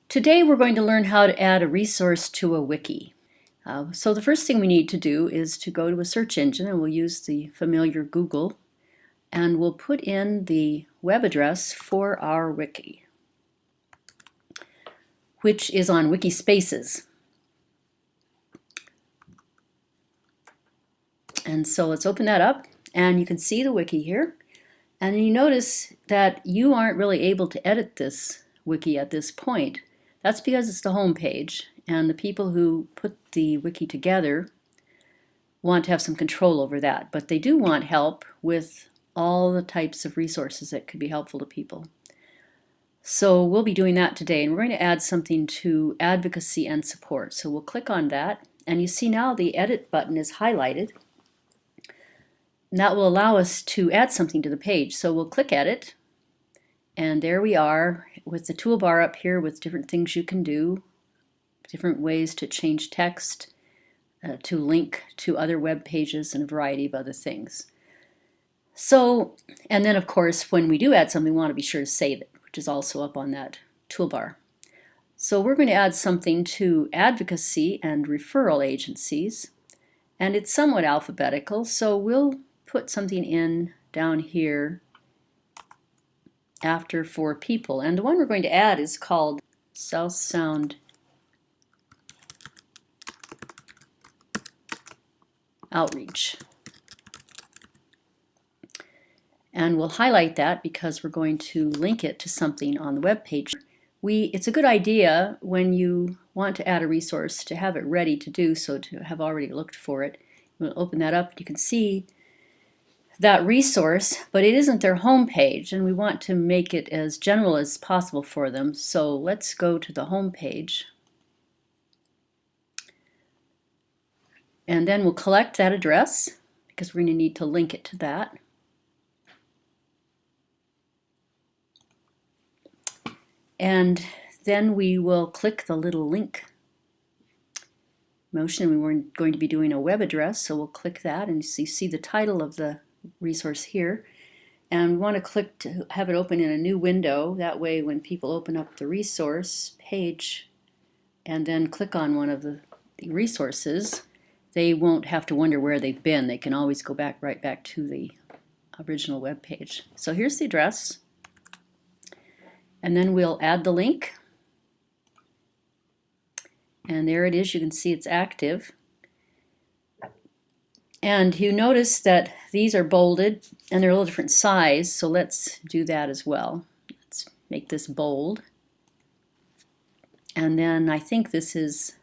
Today we're going to learn how to add a resource to a wiki. So the first thing we need to do is to go to a search engine, and we'll use the familiar Google, and we'll put in the web address for our wiki, which is on Wikispaces. And so let's open that up, and you can see the wiki here. And you notice that you aren't really able to edit this wiki at this point. That's because it's the home page, and the people who put the wiki together want to have some control over that, but they do want help with all the types of resources that could be helpful to people. So we'll be doing that today, and we're going to add something to advocacy and support. So we'll click on that, and you see now the edit button is highlighted. And that will allow us to add something to the page. So we'll click Edit, and there we are with the toolbar up here with different things you can do, different ways to change text, to link to other web pages, and a variety of other things. So, and then of course when we do add something, we want to be sure to save it, which is also up on that toolbar. So we're going to add something to advocacy and referral agencies, and it's somewhat alphabetical, so we'll put something in down here after for people. And the one we're going to add is called South Sound Outreach. And we'll highlight that because we're going to link it to something on the web page. It's a good idea when you want to add a resource to have it ready to do so, to have already looked for it. We'll open that up. You can see that resource, but it isn't their home page, and we want to make it as general as possible for them. So let's go to the home page, and then we'll collect that address because we're going to need to link it to that. And then we will click the little link motion. We're going to be doing a web address, so we'll click that, and you see the title of the resource here, and we want to click to have it open in a new window. That way when people open up the resource page and then click on one of the resources, they won't have to wonder where they've been. They can always go back right back to the original web page. So here's the address, and then we'll add the link, and there it is. You can see it's active. And you notice that these are bolded and they're a little different size, so let's do that as well. Let's make this bold. And then I think this is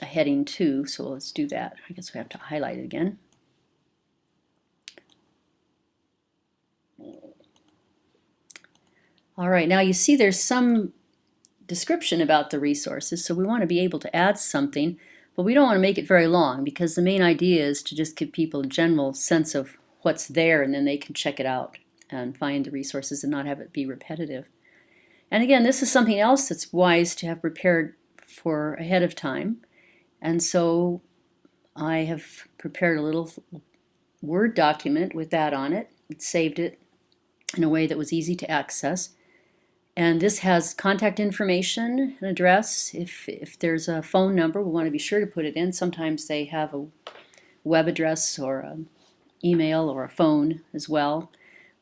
a heading too, so let's do that. I guess we have to highlight it again. All right, now you see there's some description about the resources, so we want to be able to add something. But we don't want to make it very long because the main idea is to just give people a general sense of what's there, and then they can check it out and find the resources and not have it be repetitive. And again, this is something else that's wise to have prepared for ahead of time. And so I have prepared a little Word document with that on it and saved it in a way that was easy to access. And this has contact information, an address. If there's a phone number, we want to be sure to put it in. Sometimes they have a web address or an email or a phone as well.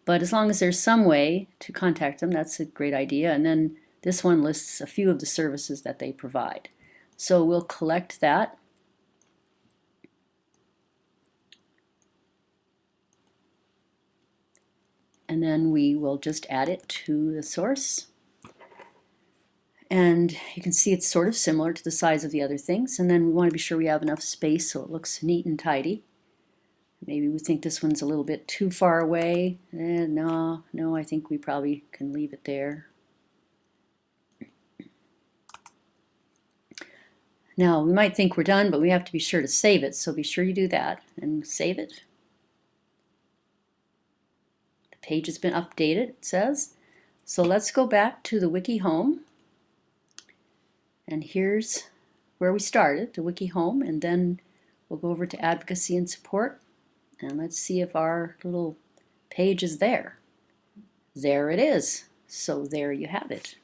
But as long as there's some way to contact them, that's a great idea. And then this one lists a few of the services that they provide. So we'll collect that. And then we will just add it to the source. And you can see it's sort of similar to the size of the other things. And then we want to be sure we have enough space so it looks neat and tidy. Maybe we think this one's a little bit too far away. No, I think we probably can leave it there. Now, we might think we're done, but we have to be sure to save it. So be sure you do that and save it. Page has been updated, it says. So let's go back to the wiki home, and here's where we started, the wiki home, and then we'll go over to advocacy and support, and let's see if our little page is there. There it is. So there you have it.